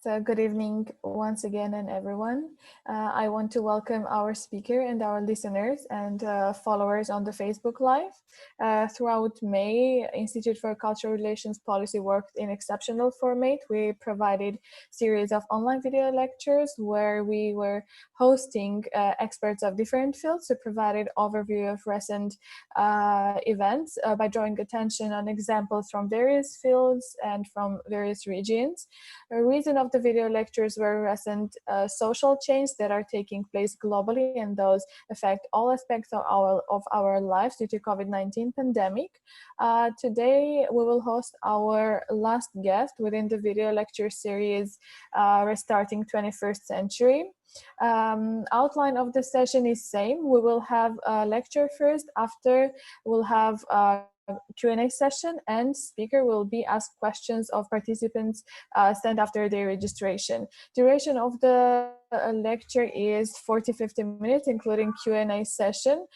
Good evening once again, and everyone. I want to welcome our speaker and our listeners and followers on the Facebook Live. Throughout May, Institute for Cultural Relations Policy worked in exceptional format. We provided series of online video lectures where we were hosting experts of different fields to provide an overview of recent events by drawing attention on examples from various fields and from various regions. The reason of the video lectures were recent social changes that are taking place globally, and those affect all aspects of our lives due to COVID-19 pandemic. Today, we will host our last guest within the video lecture series, Restarting 21st Century. Outline of the session is same. We will have a lecture first. After, we'll have Q&A session, and speaker will be asked questions of participants sent after their registration. Duration of the lecture is 40-50 minutes, including Q&A session.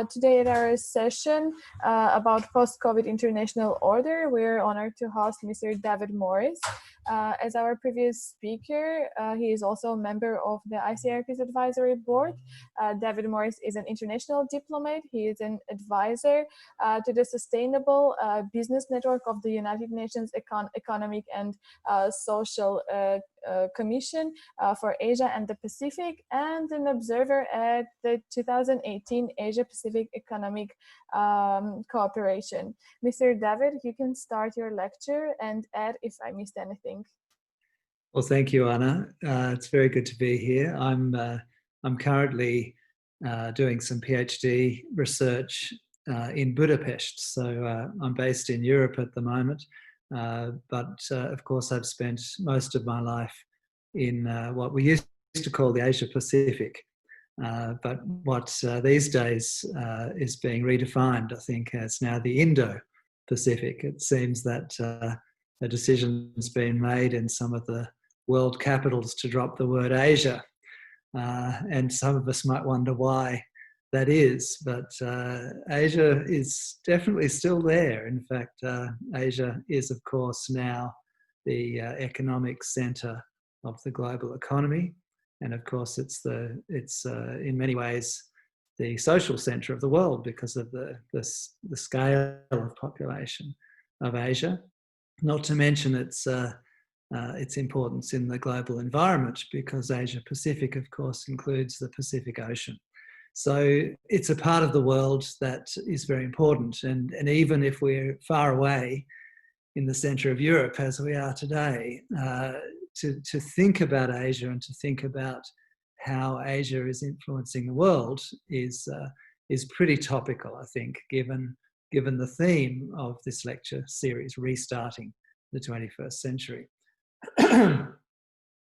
Today at our session about post-COVID international order, we're honored to host Mr. David Morris. As our previous speaker, he is also a member of the ICRP's advisory board. David Morris is an international diplomat. He is an advisor to the Sustainable Business Network of the United Nations Economic and Social Commission for Asia and the Pacific, and an observer at the 2018 Asia Pacific Economic Cooperation. Mr. David, you can start your lecture and add if I missed anything. Well, thank you, Anna. It's very good to be here. I'm currently doing some PhD research in Budapest, so I'm based in Europe at the moment. But of course, I've spent most of my life in what we used to call the Asia Pacific, but what these days is being redefined, I think, as now the Indo-Pacific. It seems that a decision's been made in some of the world capitals to drop the word Asia, and some of us might wonder why that is, but Asia is definitely still there. In fact, Asia is, of course, now the economic centre of the global economy, and of course, it's in many ways the social centre of the world because of the scale of population of Asia. Not to mention its importance in the global environment, because Asia Pacific, of course, includes the Pacific Ocean. So it's a part of the world that is very important. And even if we're far away in the centre of Europe, as we are today, to think about Asia and to think about how Asia is influencing the world is pretty topical, I think, given the theme of this lecture series, Restarting the 21st Century.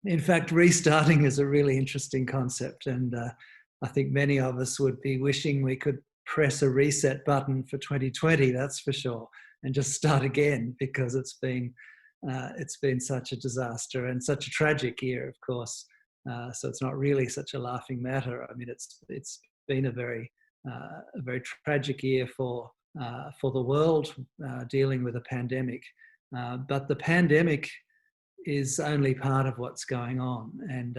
In fact, restarting is a really interesting concept, and I think many of us would be wishing we could press a reset button for 2020, that's for sure, and just start again, because it's been such a disaster and such a tragic year, of course. So it's not really such a laughing matter. I mean, it's been a very tragic year for the world dealing with a pandemic. But the pandemic is only part of what's going on, and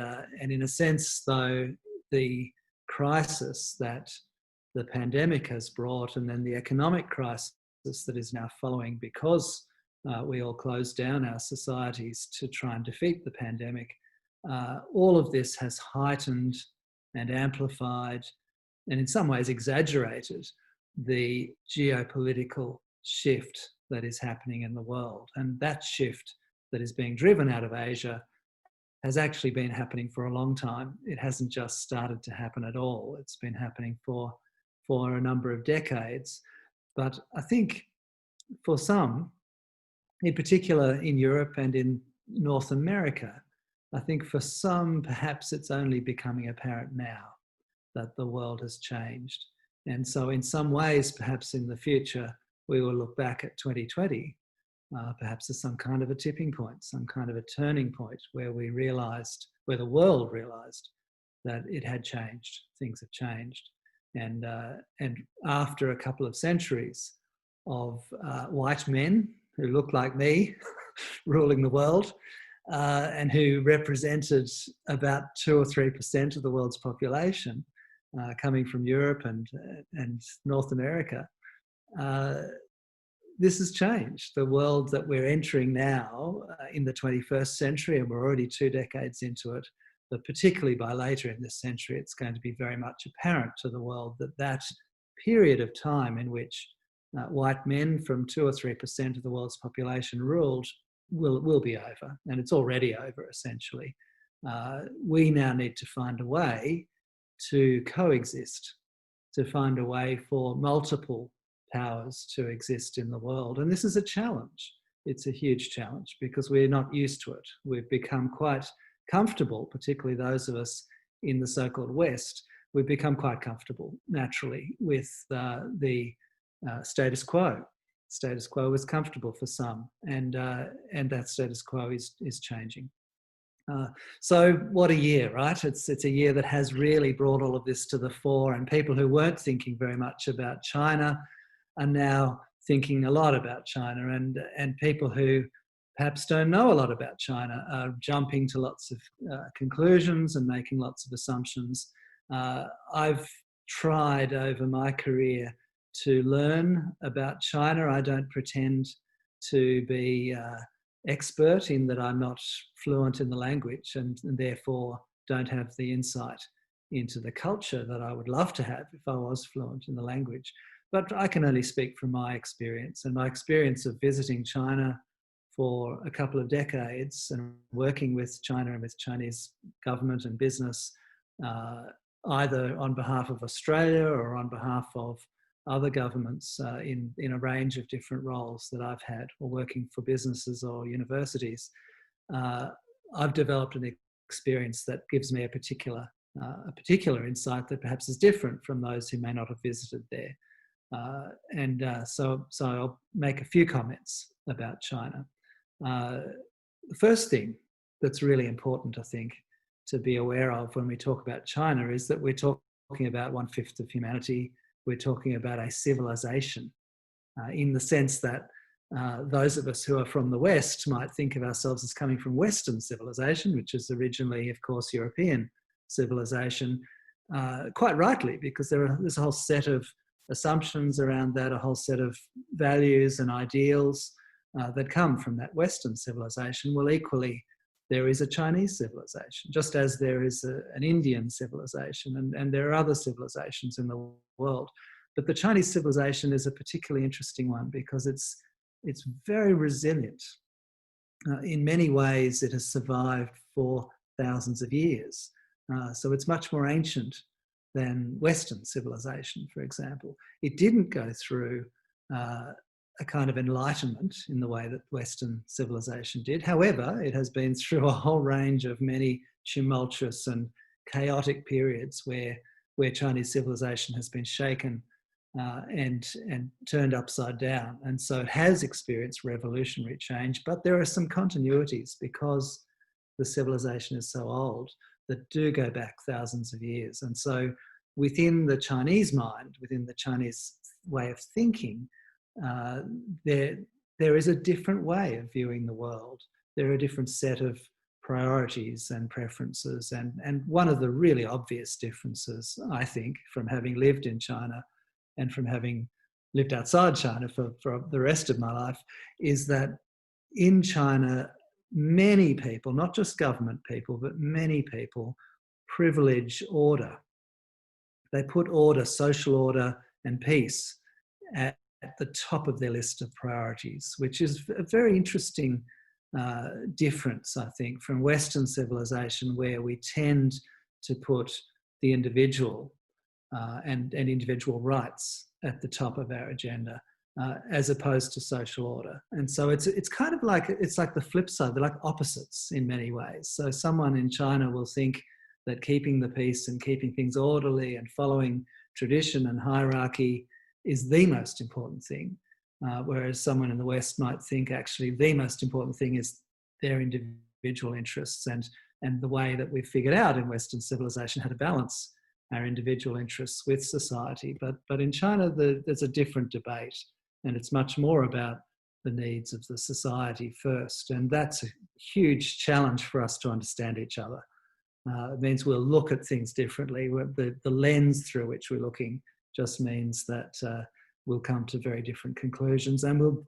in a sense, though, the crisis that the pandemic has brought, and then the economic crisis that is now following because we all closed down our societies to try and defeat the pandemic, all of this has heightened and amplified and in some ways exaggerated the geopolitical shift that is happening in the world. And that shift that is being driven out of Asia has actually been happening for a long time. It hasn't just started to happen at all. It's been happening for a number of decades. But I think for some, in particular in Europe and in North America, I think for some, perhaps it's only becoming apparent now that the world has changed. And so in some ways, perhaps in the future, we will look back at 2020 perhaps as some kind of a tipping point, some kind of a turning point where the world realized that it had changed, things have changed. And after a couple of centuries of white men who look like me ruling the world, and who represented about 2 or 3% of the world's population, coming from Europe and North America. This has changed. The world that we're entering now in the 21st century, and we're already 2 decades into it, but particularly by later in this century, it's going to be very much apparent to the world that that period of time in which white men from 2 or 3% of the world's population ruled will be over, and it's already over essentially. We now need to find a way to coexist, to find a way for multiple powers to exist in the world. And this is a challenge. It's a huge challenge because we're not used to it. We've become quite comfortable, particularly those of us in the so-called West, we've become quite comfortable naturally with the status quo. Status quo was comfortable for some, and that status quo is changing. So what a year, right? It's a year that has really brought all of this to the fore, and people who weren't thinking very much about China are now thinking a lot about China, and people who perhaps don't know a lot about China are jumping to lots of conclusions and making lots of assumptions. I've tried over my career to learn about China. I don't pretend to be expert in that I'm not fluent in the language and therefore don't have the insight into the culture that I would love to have if I was fluent in the language. But I can only speak from my experience, and my experience of visiting China for a couple of decades and working with China and with Chinese government and business, either on behalf of Australia or on behalf of other governments in a range of different roles that I've had, or working for businesses or universities. I've developed an experience that gives me a particular insight that perhaps is different from those who may not have visited there. So I'll make a few comments about China. The first thing that's really important, I think, to be aware of when we talk about China is that we're talking about 1/5 of humanity. We're talking about a civilization in the sense that those of us who are from the West might think of ourselves as coming from Western civilization, which is originally, of course, European civilization, quite rightly, because there's a whole set of assumptions around that, a whole set of values and ideals that come from that Western civilization. Well, equally, there is a Chinese civilization, just as there is an Indian civilization, and there are other civilizations in the world. But the Chinese civilization is a particularly interesting one because it's very resilient. In many ways, it has survived for thousands of years. So it's much more ancient than Western civilization, for example. It didn't go through a kind of enlightenment in the way that Western civilization did. However, it has been through a whole range of many tumultuous and chaotic periods where Chinese civilization has been shaken and turned upside down. And so it has experienced revolutionary change, but there are some continuities because the civilization is so old that do go back thousands of years. And so within the Chinese mind, within the Chinese way of thinking, there is a different way of viewing the world. There are a different set of priorities and preferences. And one of the really obvious differences, I think, from having lived in China and from having lived outside China for the rest of my life, is that in China, many people, not just government people, but many people privilege order. They put order, social order and peace at the top of their list of priorities, which is a very interesting difference, I think, from Western civilization, where we tend to put the individual and individual rights at the top of our agenda, as opposed to social order. And so it's kind of like, it's like the flip side. They're like opposites in many ways. So someone in China will think that keeping the peace and keeping things orderly and following tradition and hierarchy is the most important thing, whereas someone in the West might think actually the most important thing is their individual interests and the way that we've figured out in Western civilization how to balance our individual interests with society. But in China, there's a different debate, and it's much more about the needs of the society first. And that's a huge challenge for us to understand each other. It means we'll look at things differently. The lens through which we're looking just means that we'll come to very different conclusions, and we'll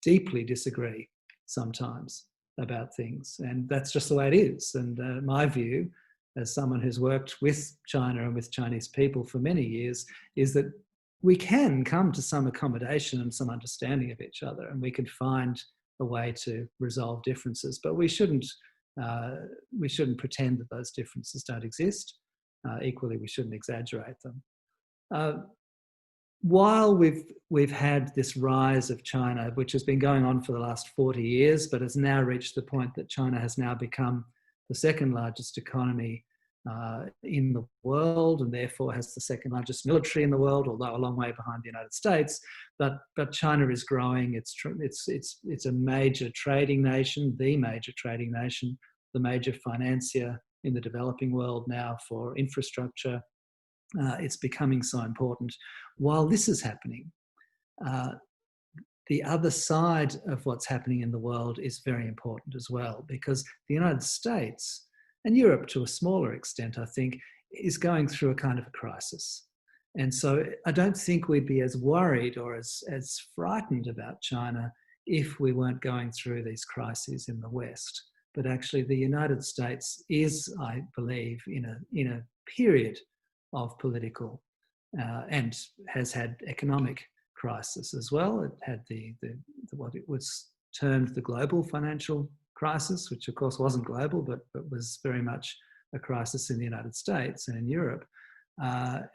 deeply disagree sometimes about things. And that's just the way it is. And my view, as someone who's worked with China and with Chinese people for many years, is that we can come to some accommodation and some understanding of each other, and we can find a way to resolve differences. But we shouldn't pretend that those differences don't exist. Equally, we shouldn't exaggerate them. While we've had this rise of China, which has been going on for the last 40 years, but has now reached the point that China has now become the second largest economy in the world, and therefore has the second largest military in the world, although a long way behind the United States. But China is growing. It's a major trading nation, the major trading nation, the major financier in the developing world now for infrastructure. It's becoming so important. While this is happening, the other side of what's happening in the world is very important as well, because the United States, and Europe to a smaller extent, I think, is going through a kind of a crisis. And so I don't think we'd be as worried or as frightened about China if we weren't going through these crises in the West. But actually the United States is, I believe, in a period of political and has had economic crisis as well. It had the what it was termed the global financial crisis, which of course wasn't global, but was very much a crisis in the United States and in Europe.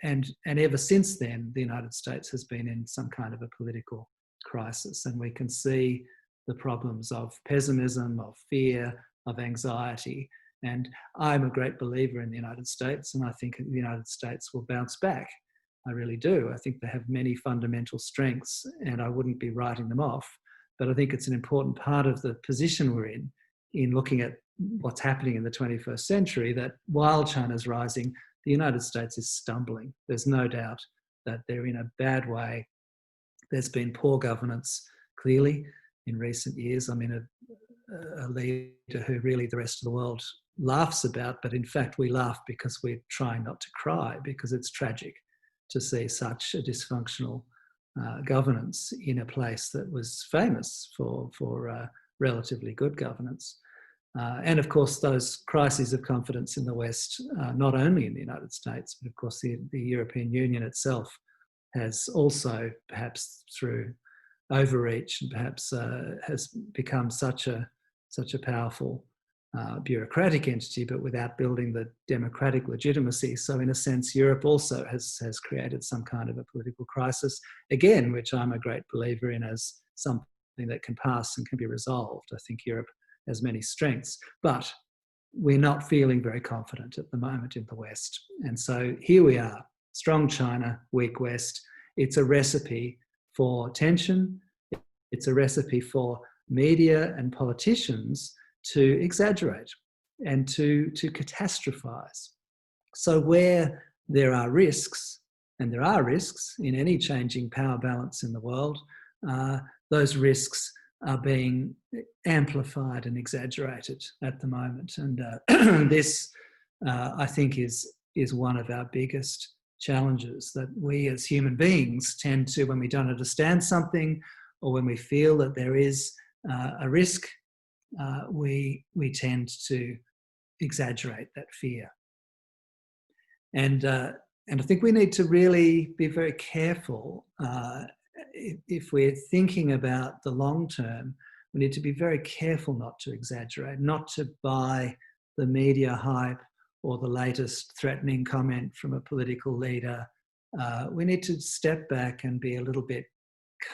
And ever since then, the United States has been in some kind of a political crisis, and we can see the problems of pessimism, of fear, of anxiety. And I'm a great believer in the United States, and I think the United States will bounce back. I really do. I think they have many fundamental strengths, and I wouldn't be writing them off. But I think it's an important part of the position we're in looking at what's happening in the 21st century, that while China's rising, the United States is stumbling. There's no doubt that they're in a bad way. There's been poor governance, clearly, in recent years. I mean, a leader who really the rest of the world laughs about, but in fact we laugh because we're trying not to cry, because it's tragic to see such a dysfunctional governance in a place that was famous for relatively good governance. And of course, those crises of confidence in the West, not only in the United States, but of course the European Union itself has also, perhaps through overreach, and perhaps has become such a powerful bureaucratic entity, but without building the democratic legitimacy. So in a sense, Europe also has created some kind of a political crisis, again, which I'm a great believer in as something that can pass and can be resolved. I think Europe has many strengths, but we're not feeling very confident at the moment in the West. And so here we are, strong China, weak West. It's a recipe for tension. It's a recipe for media and politicians to exaggerate and to catastrophize. So where there are risks, and there are risks in any changing power balance in the world, those risks are being amplified and exaggerated at the moment. And this, I think, is one of our biggest challenges, that we as human beings tend to, when we don't understand something or when we feel that there is a risk, we tend to exaggerate that fear. And I think we need to really be very careful. If we're thinking about the long term, we need to be very careful not to exaggerate, not to buy the media hype or the latest threatening comment from a political leader. We need to step back and be a little bit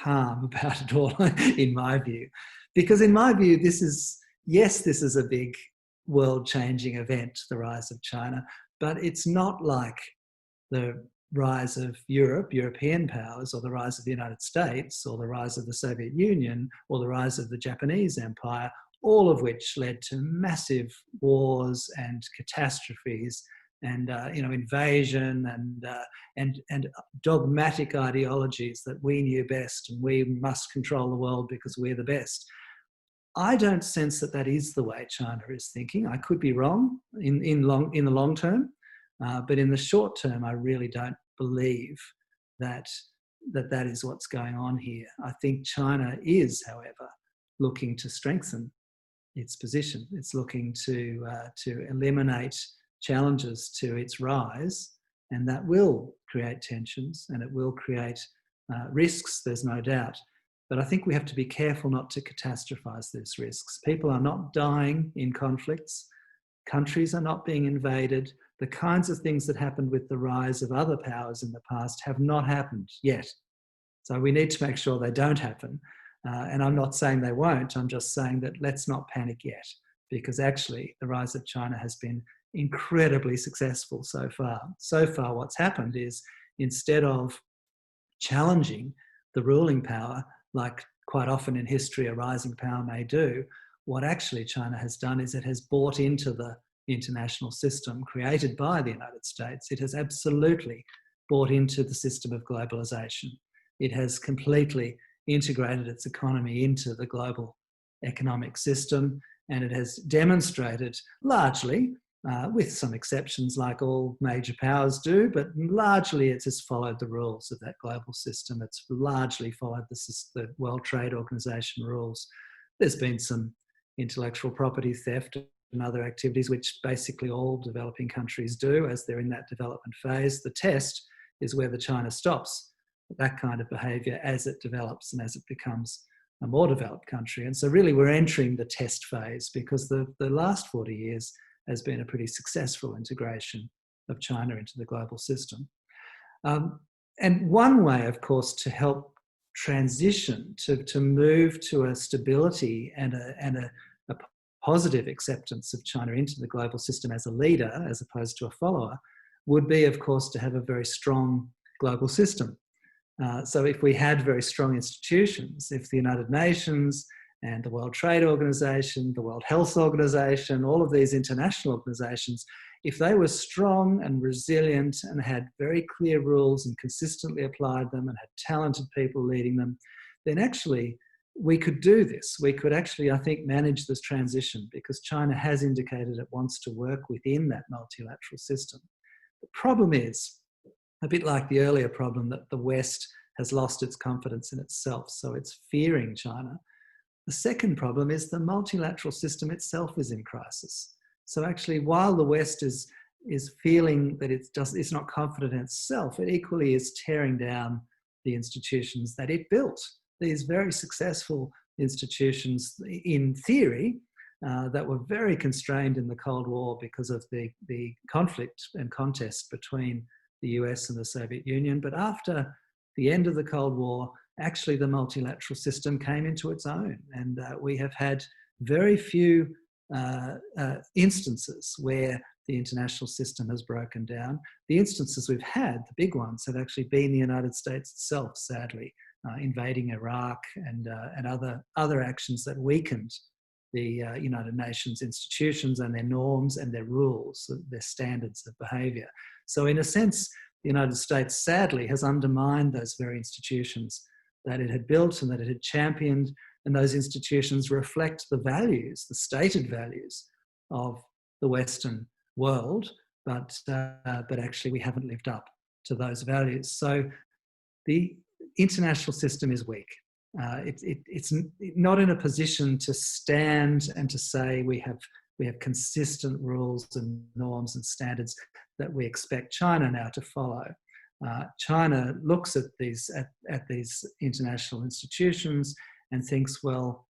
calm about it all, in my view. Because in my view, this is a big world-changing event, the rise of China, but it's not like the rise of European powers, or the rise of the United States, or the rise of the Soviet Union, or the rise of the Japanese Empire, all of which led to massive wars and catastrophes and invasion and dogmatic ideologies that we knew best and we must control the world because we're the best. I don't sense that that is the way China is thinking. I could be wrong in the long term, but in the short term, I really don't believe that is what's going on here. I think China is, however, looking to strengthen its position. It's looking to eliminate challenges to its rise, and that will create tensions and it will create risks, there's no doubt. But I think we have to be careful not to catastrophize those risks. People are not dying in conflicts. Countries are not being invaded. The kinds of things that happened with the rise of other powers in the past have not happened yet. So we need to make sure they don't happen. And I'm not saying they won't. I'm just saying that let's not panic yet, because actually the rise of China has been incredibly successful so far. So far, what's happened is instead of challenging the ruling power, like quite often in history a rising power may do, what actually China has done is it has bought into the international system created by the United States. It has absolutely bought into the system of globalization. It has completely integrated its economy into the global economic system, and it has demonstrated largely, with some exceptions like all major powers do, but largely it has followed the rules of that global system. It's largely followed the World Trade Organization rules. There's been some intellectual property theft and other activities which basically all developing countries do as they're in that development phase. The test is whether China stops that kind of behaviour as it develops and as it becomes a more developed country. And so really we're entering the test phase, because the last 40 years has been a pretty successful integration of China into the global system. And one way, of course, to help transition, to move to a stability and a positive acceptance of China into the global system as a leader, as opposed to a follower, would be, of course, to have a very strong global system. So if we had very strong institutions, if the United Nations and the World Trade Organization, the World Health Organization, all of these international organizations, if they were strong and resilient and had very clear rules and consistently applied them and had talented people leading them, then actually we could do this. We could actually, I think, manage this transition, because China has indicated it wants to work within that multilateral system. The problem is, a bit like the earlier problem, that the West has lost its confidence in itself, so it's fearing China. The second problem is the multilateral system itself is in crisis. So actually, while the West is feeling that it's not confident in itself, it equally is tearing down the institutions that it built. These very successful institutions, in theory, that were very constrained in the Cold War because of the conflict and contest between the US and the Soviet Union. But after the end of the Cold War, actually the multilateral system came into its own. And we have had very few instances where the international system has broken down. The instances we've had, the big ones, have actually been the United States itself, sadly, invading Iraq and other actions that weakened the United Nations institutions and their norms and their rules, their standards of behaviour. So in a sense, the United States, sadly, has undermined those very institutions that it had built and that it had championed, and those institutions reflect the values, the stated values of the Western world, but actually we haven't lived up to those values. So the international system is weak. It's not in a position to stand and to say we have consistent rules and norms and standards that we expect China now to follow. China looks at these international institutions and thinks, well,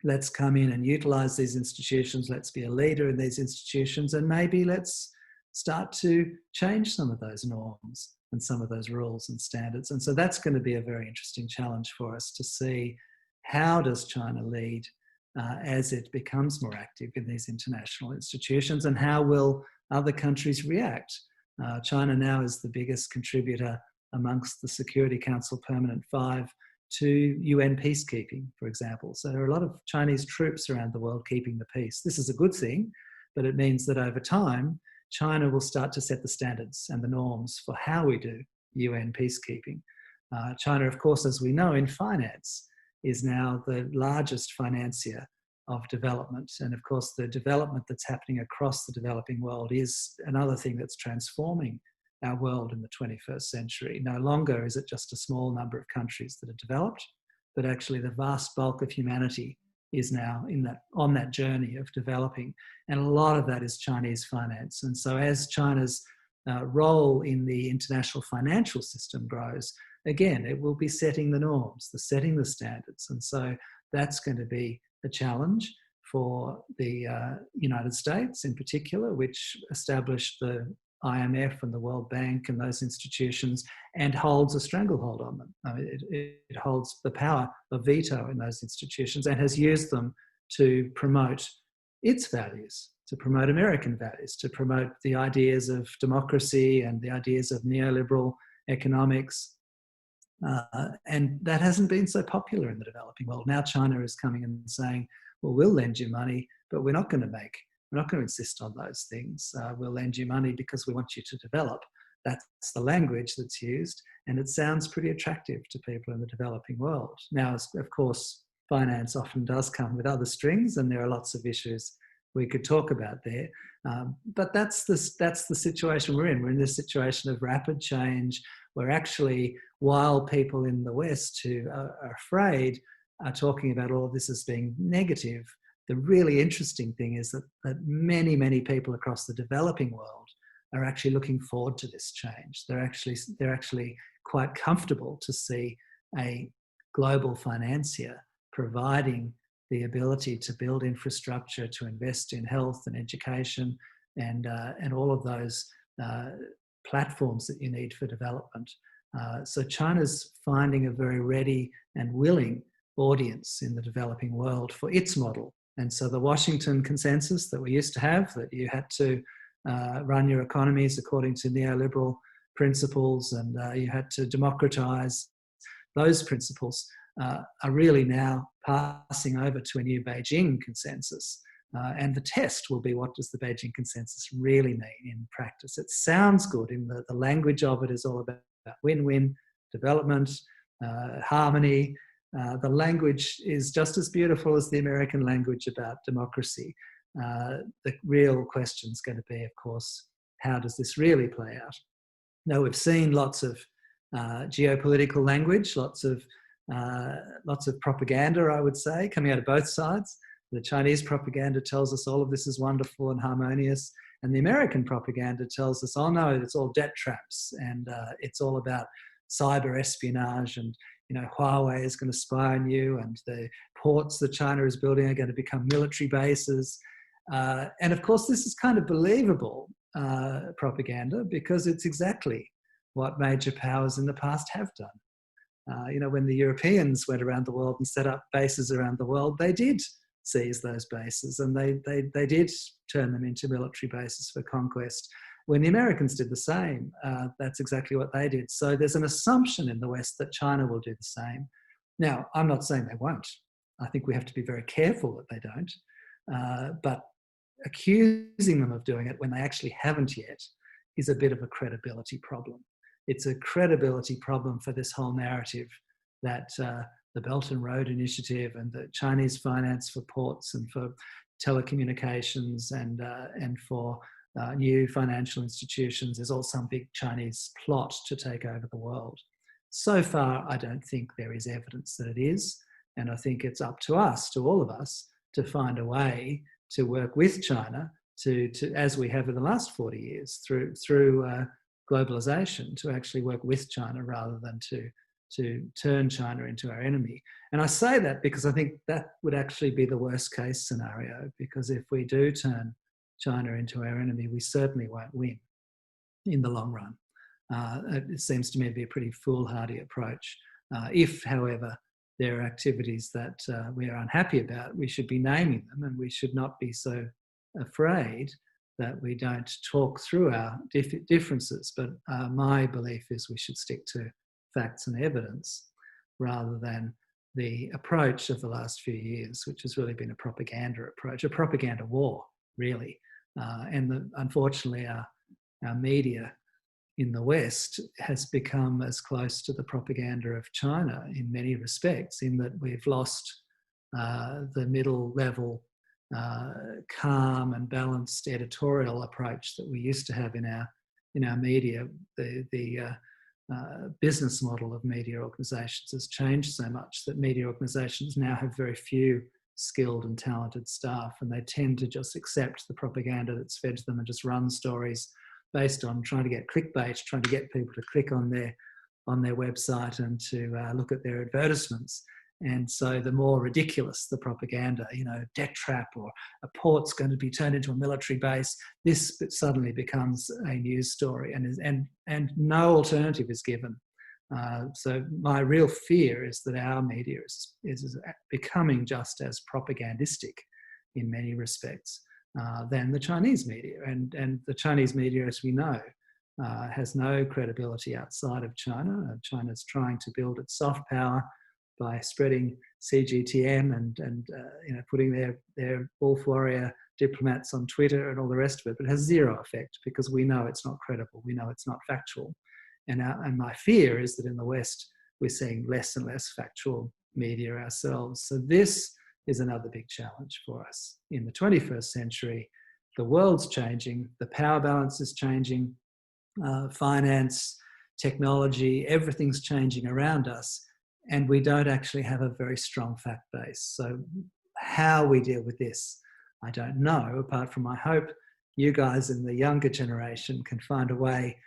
let's come in and utilize these institutions. Let's be a leader in these institutions, and maybe let's start to change some of those norms and some of those rules and standards. And so that's going to be a very interesting challenge for us to see, how does China lead as it becomes more active in these international institutions, and how will other countries react? China now is the biggest contributor amongst the Security Council Permanent Five to UN peacekeeping, for example. So there are a lot of Chinese troops around the world keeping the peace. This is a good thing, but it means that over time, China will start to set the standards and the norms for how we do UN peacekeeping. China, of course, as we know, in finance, is now the largest financier of development. And of course, the development that's happening across the developing world is another thing that's transforming our world in the 21st century. No longer is it just a small number of countries that are developed, but actually the vast bulk of humanity is now on that journey of developing. And a lot of that is Chinese finance. And so as China's role in the international financial system grows, again, it will be setting the norms, setting the standards. And so that's going to be a challenge for the United States in particular, which established the IMF and the World Bank and those institutions and holds a stranglehold on them. It holds the power of veto in those institutions and has used them to promote its values, to promote American values, to promote the ideas of democracy and the ideas of neoliberal economics. And that hasn't been so popular in the developing world. Now China is coming and saying, well, we'll lend you money, but we're not going to insist on those things. We'll lend you money because we want you to develop. That's the language that's used, and it sounds pretty attractive to people in the developing world. Now, of course, finance often does come with other strings, and there are lots of issues we could talk about there. But that's the situation we're in. We're in this situation of rapid change, where actually, while people in the West who are afraid are talking about all of this as being negative, the really interesting thing is that many, many people across the developing world are actually looking forward to this change. They're actually quite comfortable to see a global financier providing the ability to build infrastructure, to invest in health and education, and all of those platforms that you need for development. So China's finding a very ready and willing audience in the developing world for its model. And so the Washington Consensus that we used to have, that you had to run your economies according to neoliberal principles and you had to democratize, those principles are really now passing over to a new Beijing Consensus. And the test will be, what does the Beijing Consensus really mean in practice? It sounds good in the language of it is all about win-win, development, harmony. The language is just as beautiful as the American language about democracy. The real question is going to be, of course, how does this really play out? Now, we've seen lots of geopolitical language, lots of propaganda, I would say, coming out of both sides. The Chinese propaganda tells us all of this is wonderful and harmonious, and the American propaganda tells us, oh no, it's all debt traps, and it's all about cyber espionage, and Huawei is going to spy on you, and the ports that China is building are going to become military bases. And of course, this is kind of believable propaganda, because it's exactly what major powers in the past have done. When the Europeans went around the world and set up bases around the world, they did seize those bases, and they did turn them into military bases for conquest. When the Americans did the same, that's exactly what they did. So there's an assumption in the West that China will do the same. Now, I'm not saying they won't. I think we have to be very careful that they don't. But accusing them of doing it when they actually haven't yet is a bit of a credibility problem. It's a credibility problem for this whole narrative that the Belt and Road Initiative and the Chinese finance for ports and for telecommunications and for new financial institutions is all some big Chinese plot to take over the world. So far, I don't think there is evidence that it is. And I think it's up to us, to all of us, to find a way to work with China to as we have in the last 40 years through globalization, to actually work with China rather than to turn China into our enemy. And I say that because I think that would actually be the worst case scenario, because if we do turn China into our enemy, we certainly won't win in the long run. It seems to me to be a pretty foolhardy approach. If, however, there are activities that we are unhappy about, we should be naming them, and we should not be so afraid that we don't talk through our differences. But my belief is we should stick to facts and evidence rather than the approach of the last few years, which has really been a propaganda approach, a propaganda war, really, Unfortunately, our media in the West has become as close to the propaganda of China in many respects, in that we've lost the middle level, calm and balanced editorial approach that we used to have in our media. The business model of media organisations has changed so much that media organisations now have very few skilled and talented staff, and they tend to just accept the propaganda that's fed to them and just run stories based on trying to get clickbait, trying to get people to click on their website and to look at their advertisements. And so the more ridiculous the propaganda, debt trap, or a port's going to be turned into a military base, this suddenly becomes a news story, and no alternative is given. So my real fear is that our media is becoming just as propagandistic in many respects than the Chinese media. And the Chinese media, as we know, has no credibility outside of China. China's trying to build its soft power by spreading CGTN and putting their wolf warrior diplomats on Twitter and all the rest of it, but it has zero effect because we know it's not credible. We know it's not factual. And my fear is that in the West, we're seeing less and less factual media ourselves. So this is another big challenge for us. In the 21st century, the world's changing, the power balance is changing, finance, technology, everything's changing around us. And we don't actually have a very strong fact base. So how we deal with this, I don't know, apart from I hope you guys in the younger generation can find a way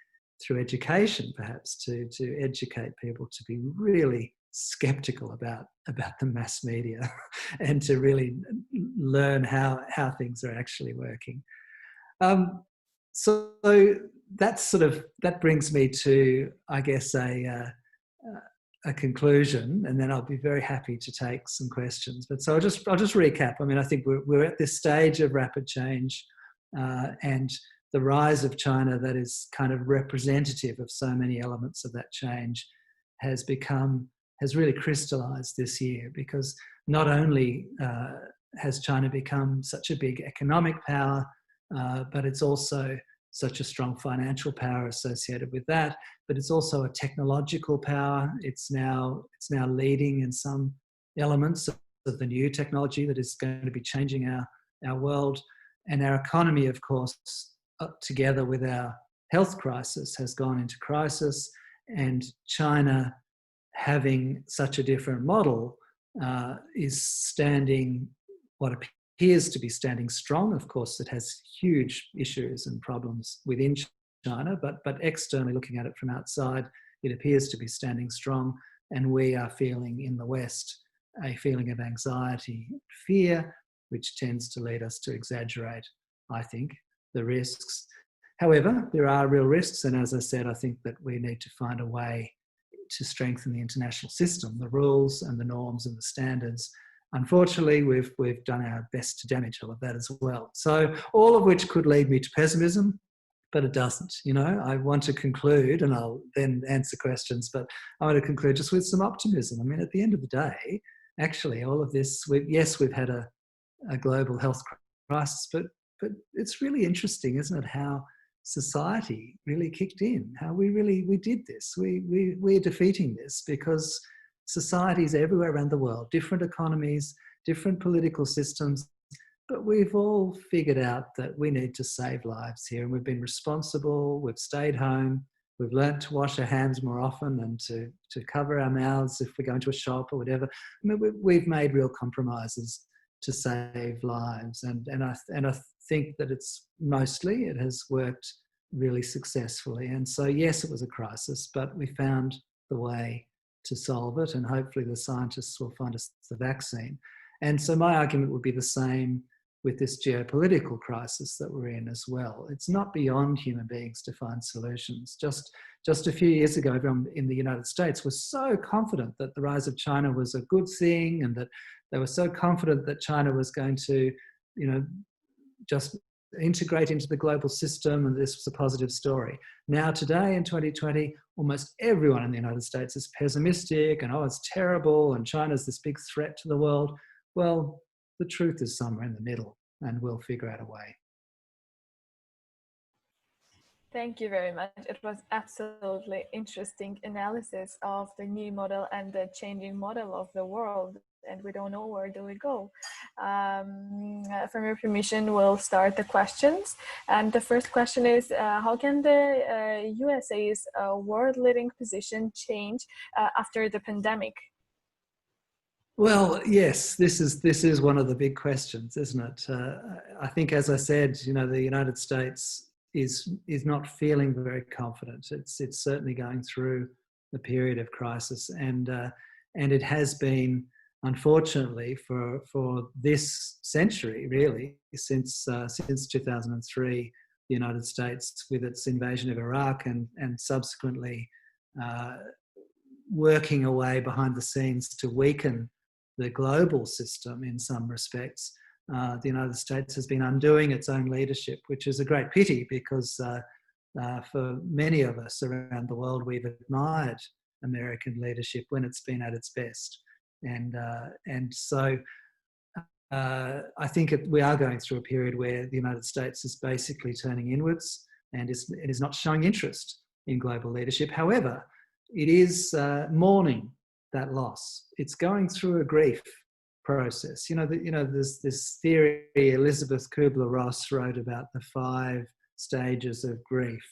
through education, perhaps, to educate people to be really skeptical about the mass media and to really learn how things are actually working. So that brings me to, I guess, a conclusion, and then I'll be very happy to take some questions. But so I'll just recap. I mean, I think we're at this stage of rapid change, and the rise of China that is kind of representative of so many elements of that change has really crystallized this year, because not only has China become such a big economic power, but it's also such a strong financial power associated with that, but it's also a technological power. It's now leading in some elements of the new technology that is going to be changing our world. And our economy, of course, together with our health crisis, has gone into crisis. And China, having such a different model, is standing what appears to be standing strong. Of course, it has huge issues and problems within China, but externally looking at it from outside, it appears to be standing strong. And we are feeling in the West a feeling of anxiety, fear, which tends to lead us to exaggerate, I think, the risks. However, there are real risks. And as I said, I think that we need to find a way to strengthen the international system, the rules and the norms and the standards. Unfortunately, we've done our best to damage all of that as well. So all of which could lead me to pessimism, but it doesn't. I want to conclude, and I'll then answer questions, but I want to conclude just with some optimism. I mean, at the end of the day, actually, all of this, we've had a global health crisis, but it's really interesting, isn't it, how society really kicked in, how we did this. We're defeating this because societies everywhere around the world, different economies, different political systems, but we've all figured out that we need to save lives here, and we've been responsible, we've stayed home, we've learnt to wash our hands more often and to cover our mouths if we go into a shop or whatever. I mean, we've made real compromises to save lives, and I think that it has worked really successfully. And so yes, it was a crisis, but we found the way to solve it, and hopefully the scientists will find us the vaccine. And so my argument would be the same with this geopolitical crisis that we're in as well. It's not beyond human beings to find solutions. Just a few years ago, everyone in the United States was so confident that the rise of China was a good thing, and that they were so confident that China was going to, just integrate into the global system, and this was a positive story. Now today in 2020, almost everyone in the United States is pessimistic and, it's terrible, and China's this big threat to the world. Well, the truth is somewhere in the middle, and we'll figure out a way. Thank you very much. It was absolutely interesting analysis of the new model and the changing model of the world, and we don't know where do we go. From your permission, we'll start the questions. And the first question is, how can the USA's world leading position change after the pandemic? Well, yes, this is one of the big questions, isn't it? I think, as I said, the United States is not feeling very confident. It's certainly going through a period of crisis, and it has been, unfortunately, for this century, really, since 2003, the United States, with its invasion of Iraq and subsequently working away behind the scenes to weaken the global system in some respects, the United States has been undoing its own leadership, which is a great pity because for many of us around the world, we've admired American leadership when it's been at its best. And so I think we are going through a period where the United States is basically turning inwards and is not showing interest in global leadership. However, it is mourning that loss. It's going through a grief process. There's this theory Elizabeth Kubler-Ross wrote about the 5 stages of grief.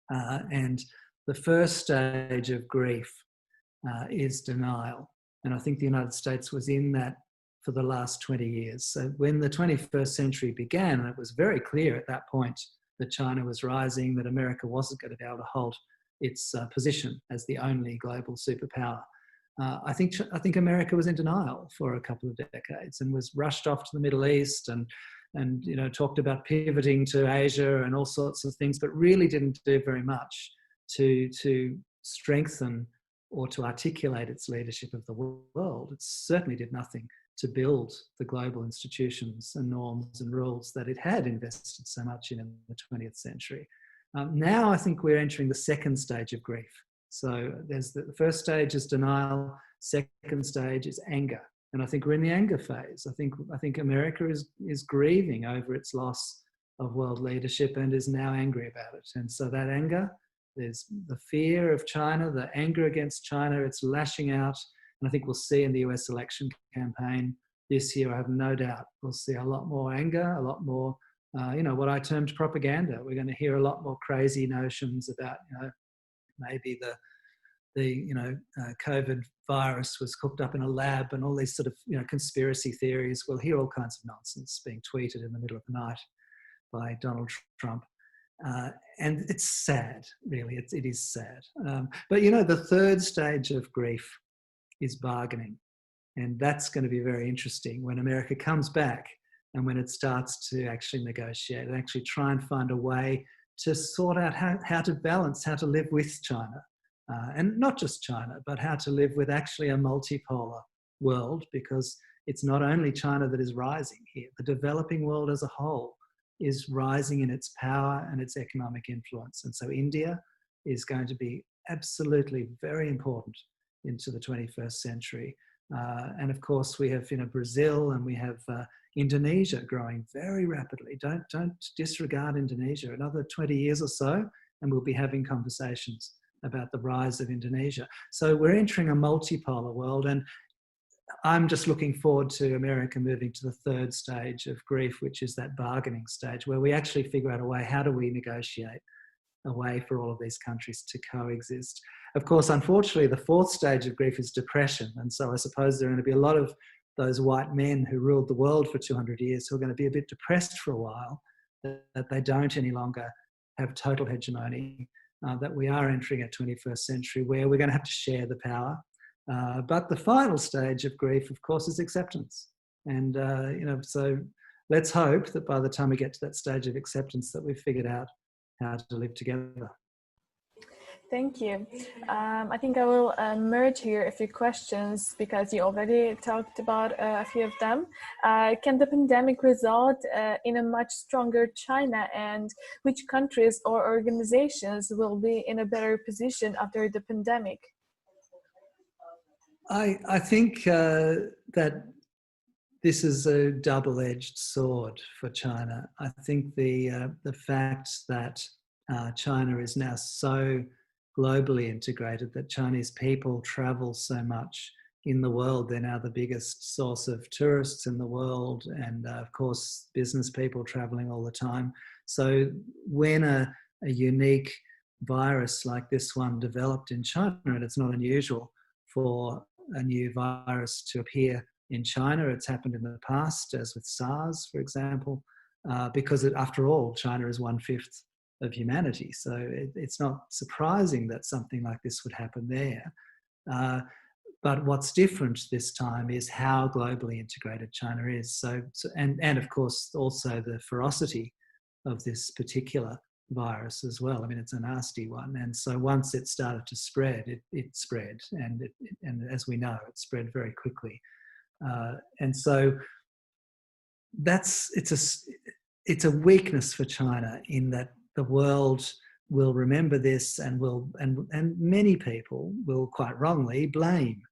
And the first stage of grief is denial. And I think the United States was in that for the last 20 years. So when the 21st century began, and it was very clear at that point that China was rising, that America wasn't going to be able to hold its position as the only global superpower. I think America was in denial for a couple of decades and was rushed off to the Middle East and talked about pivoting to Asia and all sorts of things, but really didn't do very much to strengthen or to articulate its leadership of the world. It certainly did nothing to build the global institutions and norms and rules that it had invested so much in the 20th century. Now I think we're entering the second stage of grief. So there's the first stage is denial, second stage is anger. And I think we're in the anger phase. I think America is grieving over its loss of world leadership and is now angry about it. And so that anger, there's the fear of China, the anger against China, it's lashing out. And I think we'll see in the US election campaign this year, I have no doubt, we'll see a lot more anger, a lot more, what I termed propaganda. We're going to hear a lot more crazy notions about, maybe the COVID virus was cooked up in a lab and all these sort of, conspiracy theories. We'll hear all kinds of nonsense being tweeted in the middle of the night by Donald Trump. And it's sad, really, it is sad. But, the third stage of grief is bargaining. And that's going to be very interesting when America comes back and when it starts to actually negotiate and actually try and find a way to sort out how to balance, how to live with China. And not just China, but how to live with actually a multipolar world, because it's not only China that is rising here. The developing world as a whole is rising in its power and its economic influence. And so India is going to be absolutely very important into the 21st century. And of course, we have Brazil and we have Indonesia growing very rapidly. Don't disregard Indonesia. Another 20 years or so, and we'll be having conversations about the rise of Indonesia. So we're entering a multipolar world, and I'm just looking forward to America moving to the third stage of grief, which is that bargaining stage, where we actually figure out a way, how do we negotiate a way for all of these countries to coexist. Of course, unfortunately, the fourth stage of grief is depression. And so I suppose there are going to be a lot of those white men who ruled the world for 200 years who are going to be a bit depressed for a while, that they don't any longer have total hegemony, that we are entering a 21st century where we're going to have to share the power. But the final stage of grief, of course, is acceptance. And, so let's hope that by the time we get to that stage of acceptance that we've figured out how to live together. Thank you. I think I will merge here a few questions because you already talked about a few of them. Can the pandemic result in a much stronger China, and which countries or organizations will be in a better position after the pandemic? I think that this is a double-edged sword for China. I think the fact that China is now so globally integrated that Chinese people travel so much in the world. They're now the biggest source of tourists in the world, and of course business people traveling all the time. So when a unique virus like this one developed in China, and it's not unusual for a new virus to appear in China, it's happened in the past, as with SARS, for example, because after all, China is 1/5 of humanity. So it's not surprising that something like this would happen there. But what's different this time is how globally integrated China is. And of course, also the ferocity of this particular virus as well. I mean, it's a nasty one. And so once it started to spread, it spread. And as we know, it spread very quickly. And so it's a weakness for China in that the world will remember this and many people will quite wrongly blame.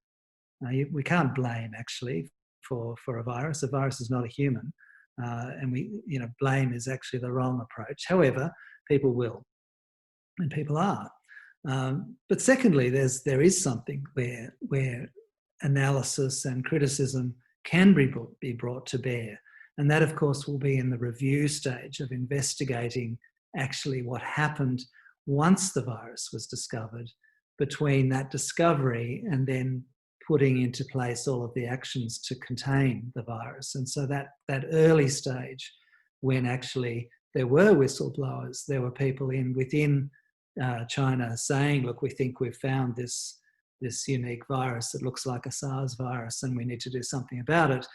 We can't blame actually for a virus. A virus is not a human, and blame is actually the wrong approach. However, people will, and people are. But secondly, there is something where analysis and criticism can be brought to bear, and that of course will be in the review stage of investigating actually what happened once the virus was discovered, between that discovery and then putting into place all of the actions to contain the virus. And so that early stage, when actually there were whistleblowers, there were people within China saying, look, we think we've found this unique virus that looks like a SARS virus and we need to do something about it.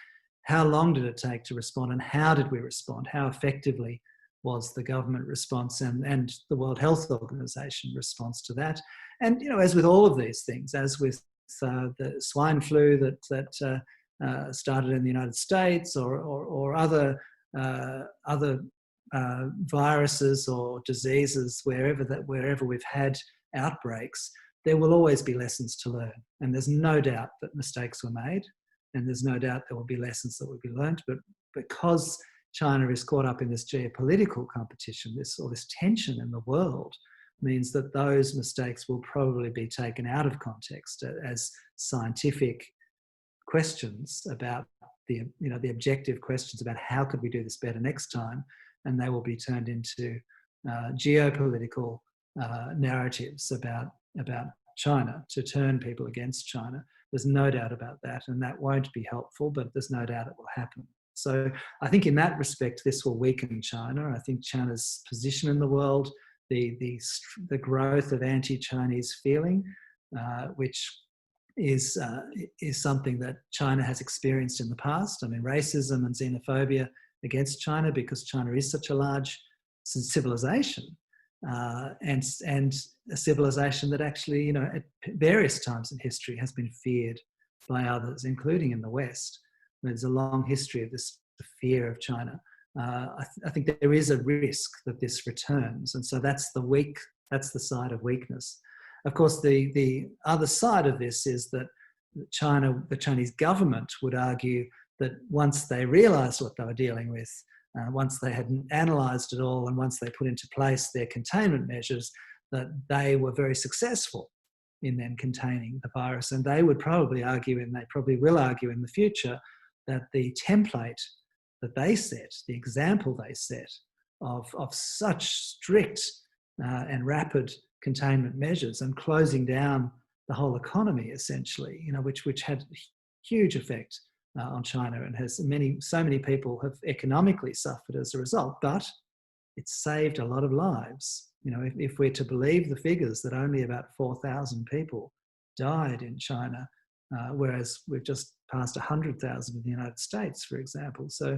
How long did it take to respond, and how did we respond? How effectively was the government response and the World Health Organization response to that? And, as with all of these things, as with the swine flu that started in the United States or other viruses or diseases, wherever we've had outbreaks, there will always be lessons to learn. And there's no doubt that mistakes were made, and there's no doubt there will be lessons that will be learned. But because China is caught up in this geopolitical competition, this tension in the world, means that those mistakes will probably be taken out of context as scientific questions about the objective questions about how could we do this better next time, and they will be turned into geopolitical narratives about China to turn people against China. There's no doubt about that, and that won't be helpful, but there's no doubt it will happen. So I think in that respect, this will weaken China. I think China's position in the world, the growth of anti-Chinese feeling, which is something that China has experienced in the past. I mean, racism and xenophobia against China, because China is such a large civilization, and a civilization that actually, at various times in history has been feared by others, including in the West. There's a long history of this fear of China. I think there is a risk that this returns, and so that's the side of weakness. Of course, the other side of this is that the Chinese government would argue that once they realised what they were dealing with, once they had analysed it all, and once they put into place their containment measures, that they were very successful in then containing the virus. And they would probably argue, and they probably will argue in the future, that the template that they set, the example they set of such strict and rapid containment measures and closing down the whole economy, essentially, which had huge effect on China, and has so many people have economically suffered as a result, but it saved a lot of lives. If we're to believe the figures that only about 4,000 people died in China, whereas we've just passed 100,000 in the United States, for example. So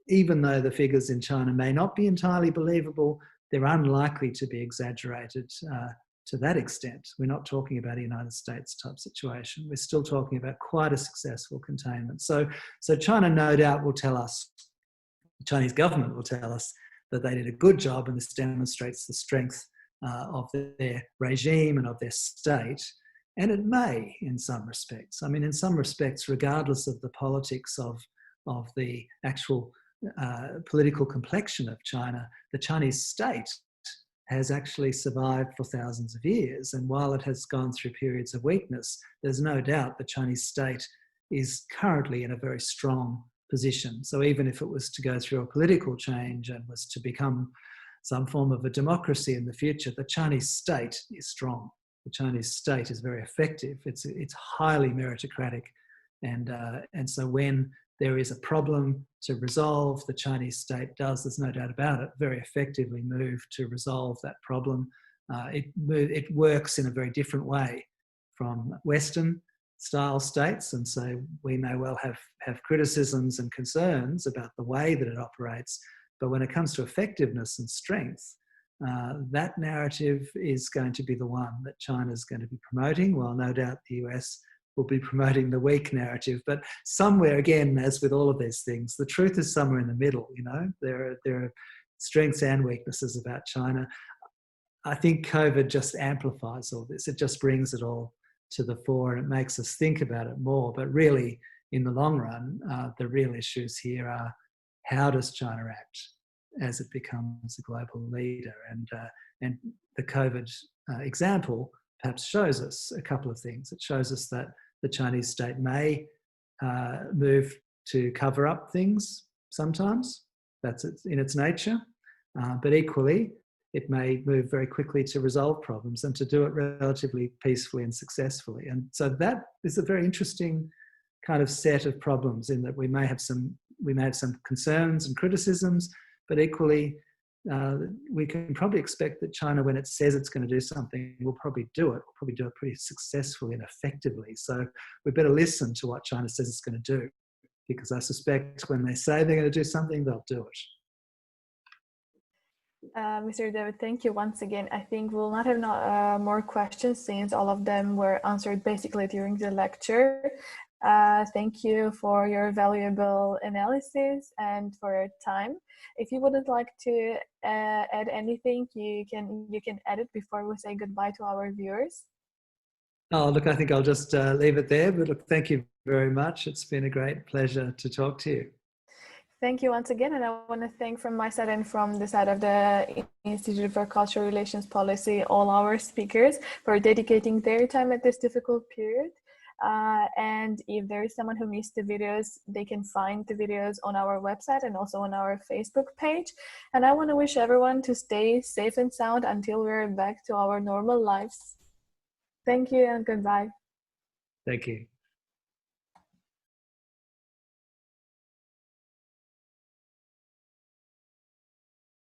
even though the figures in China may not be entirely believable, they're unlikely to be exaggerated to that extent. We're not talking about a United States type situation. We're still talking about quite a successful containment. So China no doubt will tell us, the Chinese government will tell us, that they did a good job, and this demonstrates the strength of their regime and of their state. And it may, in some respects. I mean, in some respects, regardless of the politics of the actual political complexion of China, the Chinese state has actually survived for thousands of years. And while it has gone through periods of weakness, there's no doubt the Chinese state is currently in a very strong position. So even if it was to go through a political change and was to become some form of a democracy in the future, the Chinese state is strong. The Chinese state is very effective. It's highly meritocratic. And so when there is a problem to resolve, the Chinese state does, there's no doubt about it, very effectively move to resolve that problem. It works in a very different way from Western style states. And so we may well have criticisms and concerns about the way that it operates. But when it comes to effectiveness and strength, that narrative is going to be the one that China's going to be promoting, while no doubt the US will be promoting the weak narrative. But somewhere, again, as with all of these things, the truth is somewhere in the middle. You know, there are strengths and weaknesses about China. I think COVID just amplifies all this. It just brings it all to the fore, and it makes us think about it more. But really, in the long run, the real issues here are, how does China act as it becomes a global leader? And the COVID example perhaps shows us a couple of things. It shows us that the Chinese state may move to cover up things sometimes. That's in its nature. But equally, it may move very quickly to resolve problems and to do it relatively peacefully and successfully. And so that is a very interesting kind of set of problems, in that we may have some concerns and criticisms, but equally we can probably expect that China, when it says it's going to do something, will probably do it. Will probably do it pretty successfully and effectively. So we better listen to what China says it's going to do, because I suspect when they say they're going to do something, they'll do it. Mr. David, thank you once again. I think we'll not have more questions, since all of them were answered basically during the lecture. Thank you for your valuable analysis and for your time. If you wouldn't like to add anything, you can add it before we say goodbye to our viewers. Oh, look, I think I'll just leave it there. But look, thank you very much. It's been a great pleasure to talk to you. Thank you once again, and I want to thank from my side and from the side of the Institute for Cultural Relations Policy all our speakers for dedicating their time at this difficult period. And if there is someone who missed the videos, they can find the videos on our website and also on our Facebook page. And I want to wish everyone to stay safe and sound until we're back to our normal lives. Thank you and goodbye. Thank you.